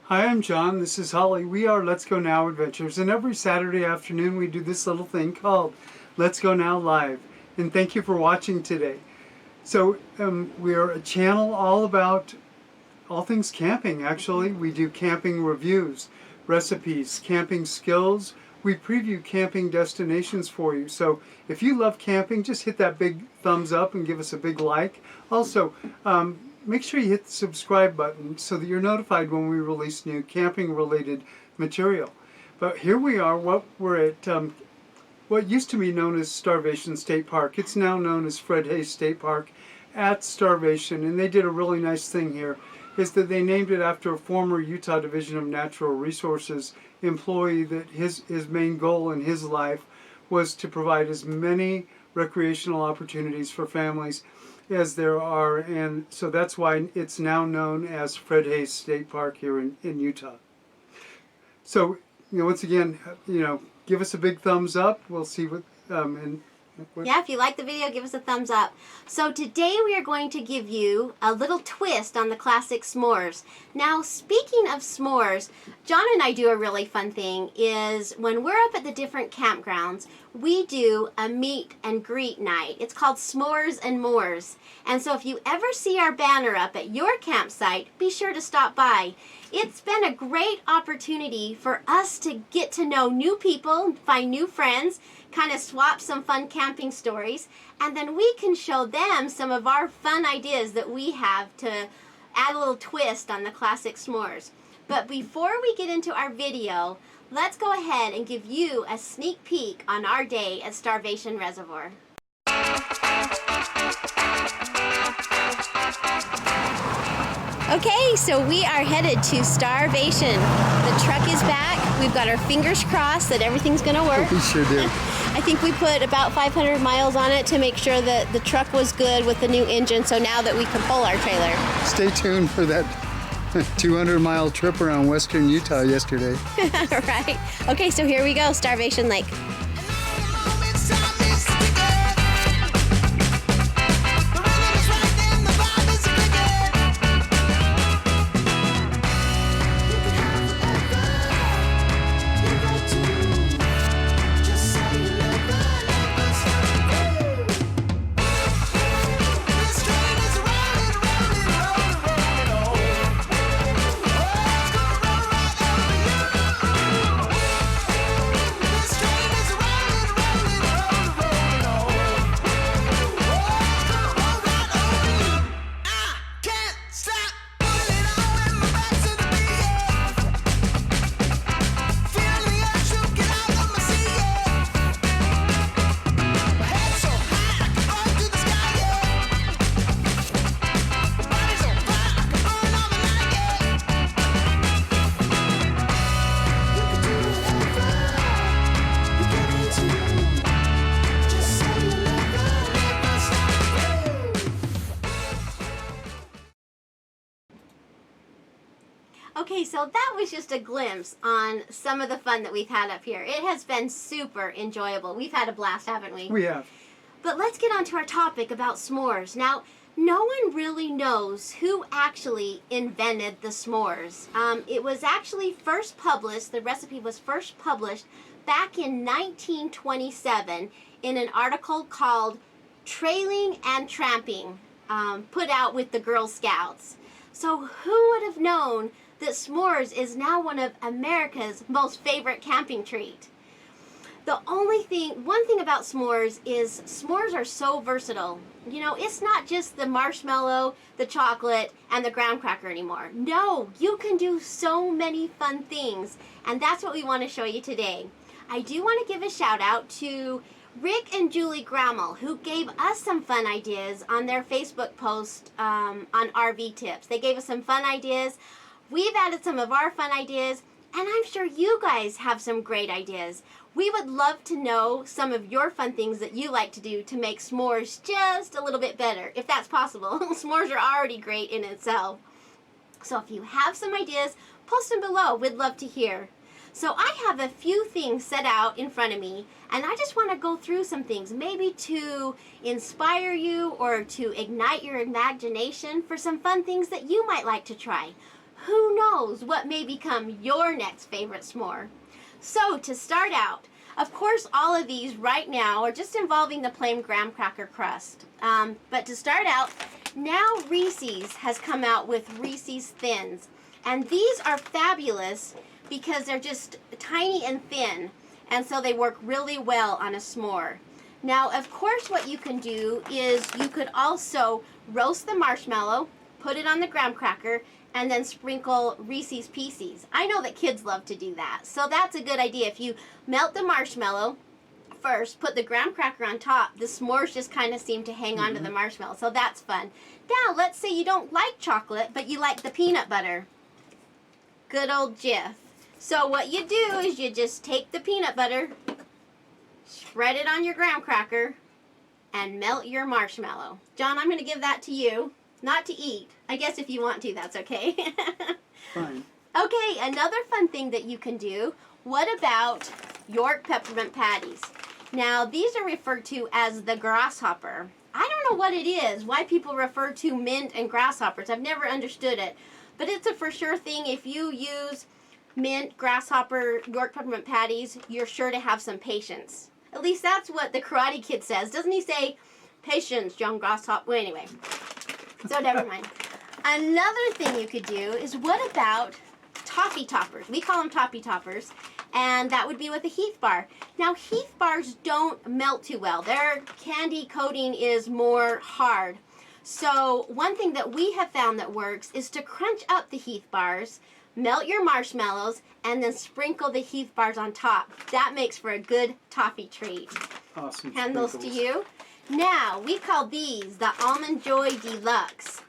Hi, I'm John. This is Holly. We are Let's Go Now Adventures, and every Saturday afternoon we do this little thing called Let's Go Now Live. And thank you for watching today. So we are a channel all about all things camping, actually. We do camping reviews, recipes, camping skills. We preview camping destinations for you. So if you love camping, just hit that big thumbs up and give us a big like. Also, make sure you hit the subscribe button so that you're notified when we release new camping related material. But here we are, we're at what used to be known as Starvation State Park. It's now known as Fred Haise State Park at Starvation, and they did a really nice thing here, is that they named it after a former Utah Division of Natural Resources employee that his main goal in his life was to provide as many recreational opportunities for families as there are, and so that's why it's now known as Fred Haise State Park here in Utah. So, once again, give us a big thumbs up. We'll see what, yeah, if you like the video, give us a thumbs up. So today we are going to give you a little twist on the classic s'mores. Now, speaking of s'mores, John and I do a really fun thing is when we're up at the different campgrounds, we do a meet and greet night. It's called S'mores and Mores. And so if you ever see our banner up at your campsite, be sure to stop by. It's been a great opportunity for us to get to know new people, find new friends, kind of swap some fun camping stories, and then we can show them some of our fun ideas that we have to add a little twist on the classic s'mores. But before we get into our video, let's go ahead and give you a sneak peek on our day at Starvation Reservoir. Okay, so we are headed to Starvation. The truck is back. We've got our fingers crossed that everything's going to work. We sure do. I think we put about 500 miles on it to make sure that the truck was good with the new engine, so now that we can pull our trailer. Stay tuned for that 200-mile trip around western Utah yesterday. Right. Okay, so here we go, Starvation Lake. Okay, so that was just a glimpse on some of the fun that we've had up here. It has been super enjoyable. We've had a blast, haven't we? We have. But let's get on to our topic about s'mores. Now, no one really knows who actually invented the s'mores. It was actually first published, the recipe was first published back in 1927 in an article called Trailing and Tramping, put out with the Girl Scouts. So who would have known that s'mores is now one of America's most favorite camping treat? One thing about s'mores is s'mores are so versatile. It's not just the marshmallow, the chocolate, and the graham cracker anymore. No, you can do so many fun things, and that's what we want to show you today. I do want to give a shout out to Rick and Julie Grammel, who gave us some fun ideas on their Facebook post on RV tips. They gave us some fun ideas. We've added some of our fun ideas, and I'm sure you guys have some great ideas. We would love to know some of your fun things that you like to do to make s'mores just a little bit better, if that's possible. S'mores are already great in itself. So if you have some ideas, post them below. We'd love to hear. So I have a few things set out in front of me, and I just want to go through some things, maybe to inspire you or to ignite your imagination for some fun things that you might like to try. who knows what may become your next favorite s'more. So to start out, of course, all of these right now are just involving the plain graham cracker crust. But to start out, now Reese's has come out with Reese's Thins. And these are fabulous because they're just tiny and thin. And so they work really well on a s'more. Now, of course, what you can do is you could also roast the marshmallow, put it on the graham cracker, and then sprinkle Reese's Pieces. I know that kids love to do that, so that's a good idea. If you melt the marshmallow first, put the graham cracker on top, the s'mores just kind of seem to hang onto the marshmallow, so that's fun. Now, let's say you don't like chocolate, but you like the peanut butter. Good old Jif. So what you do is you just take the peanut butter, spread it on your graham cracker, and melt your marshmallow. John, I'm going to give that to you. Not to eat. I guess if you want to, that's okay. Fine. Okay, another fun thing that you can do, what about York peppermint patties? Now, these are referred to as the grasshopper. I don't know what it is, why people refer to mint and grasshoppers. I've never understood it. But it's a for sure thing. If you use mint, grasshopper, York peppermint patties, you're sure to have some patience. At least that's what the Karate Kid says. Doesn't he say, patience, young grasshopper? Well, anyway. So never mind. Another thing you could do is what about toffee toppers? We call them toffee toppers, and that would be with a Heath bar. Now, Heath bars don't melt too well. Their candy coating is more hard. So one thing that we have found that works is to crunch up the Heath bars, melt your marshmallows, and then sprinkle the Heath bars on top. That makes for a good toffee treat. Awesome. Hand those to sprinkles. you. Now, we call these the Almond Joy Deluxe.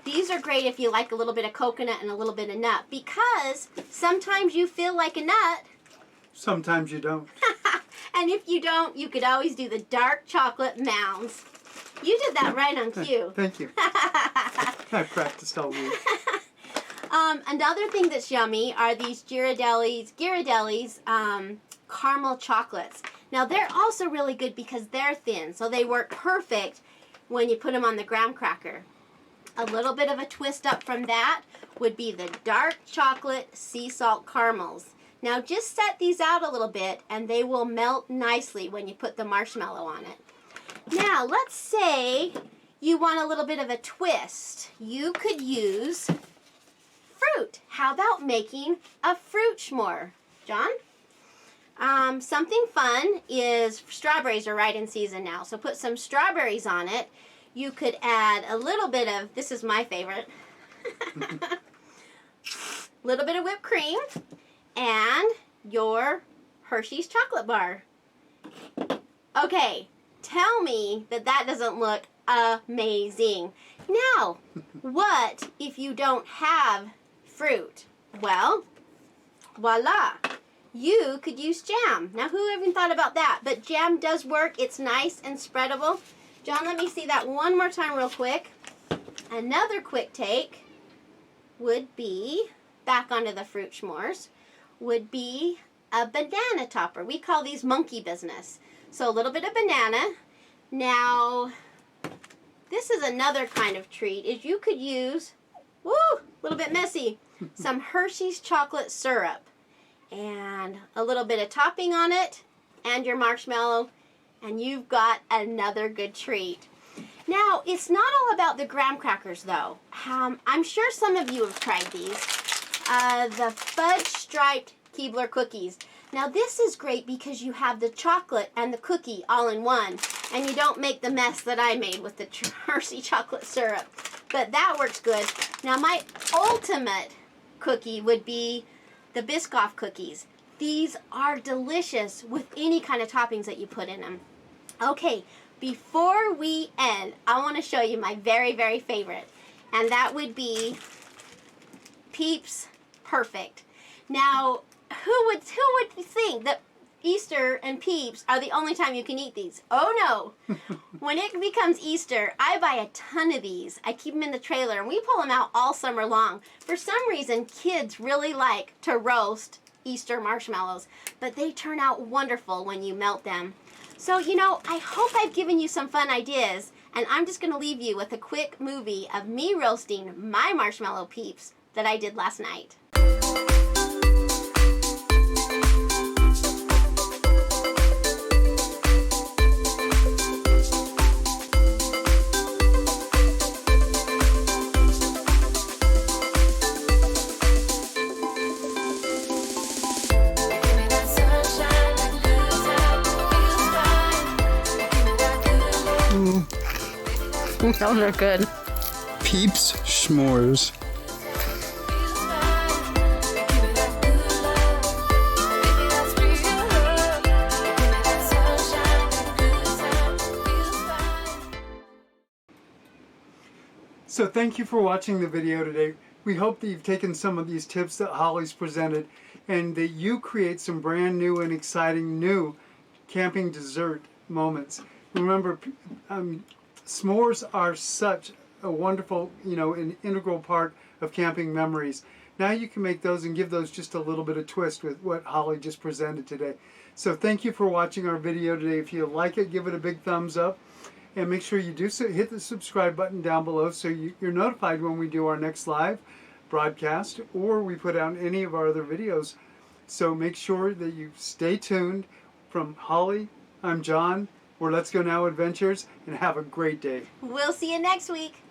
These are great if you like a little bit of coconut and a little bit of nut, because sometimes you feel like a nut, Sometimes you don't. and if you don't, you could always do the dark chocolate mounds. You did that right on cue. Thank you. I practiced all week. Another thing that's yummy are these Ghirardelli's caramel chocolates. Now, they're also really good because they're thin, so they work perfect when you put them on the graham cracker. A little bit of a twist up from that would be the dark chocolate sea salt caramels. Now, just set these out a little bit, and they will melt nicely when you put the marshmallow on it. Now, let's say you want a little bit of a twist. You could use fruit. How about making a fruit s'more? John? Something fun is strawberries are right in season now, so put some strawberries on it. You could add a little bit of, this is my favorite, little bit of whipped cream and your Hershey's chocolate bar. Okay, tell me that that doesn't look amazing. Now, what if you don't have fruit? Well, voila. You could use jam. Now, who even thought about that? But jam does work. It's nice and spreadable. John, let me see that one more time real quick. Another quick take would be, back onto the fruit s'mores, would be a banana topper. We call these monkey business. So a little bit of banana. Now, this is another kind of treat, is you could use, woo, a little bit messy, some Hershey's chocolate syrup. And a little bit of topping on it, and your marshmallow, and you've got another good treat. Now, it's not all about the graham crackers, though. I'm sure some of you have tried these. The fudge striped Keebler cookies. Now, this is great because you have the chocolate and the cookie all in one, and you don't make the mess that I made with the Hershey chocolate syrup. But that works good. Now, my ultimate cookie would be the Biscoff cookies. These are delicious with any kind of toppings that you put in them. Okay, before we end, I want to show you my very, very favorite, and that would be Peeps Perfect. Now, who would think that Easter and Peeps are the only time you can eat these? Oh no! When it becomes Easter, I buy a ton of these. I keep them in the trailer, and we pull them out all summer long. For some reason, kids really like to roast Easter marshmallows, but they turn out wonderful when you melt them. So, you know, I hope I've given you some fun ideas, And I'm just going to leave you with a quick movie of me roasting my marshmallow peeps that I did last night. Those are good. Peeps S'mores. So thank you for watching the video today. We hope that you've taken some of these tips that Holly's presented and that you create some brand new and exciting new camping dessert moments. Remember, s'mores are such a wonderful, an integral part of camping memories. Now you can make those and give those just a little bit of twist with what Holly just presented today. So thank you for watching our video today. If you like it, give it a big thumbs up. And make sure you do hit the subscribe button down below so you're notified when we do our next live broadcast or we put out any of our other videos. So make sure that you stay tuned. From Holly, I'm John. We're Let's Go Now Adventures, and have a great day. We'll see you next week.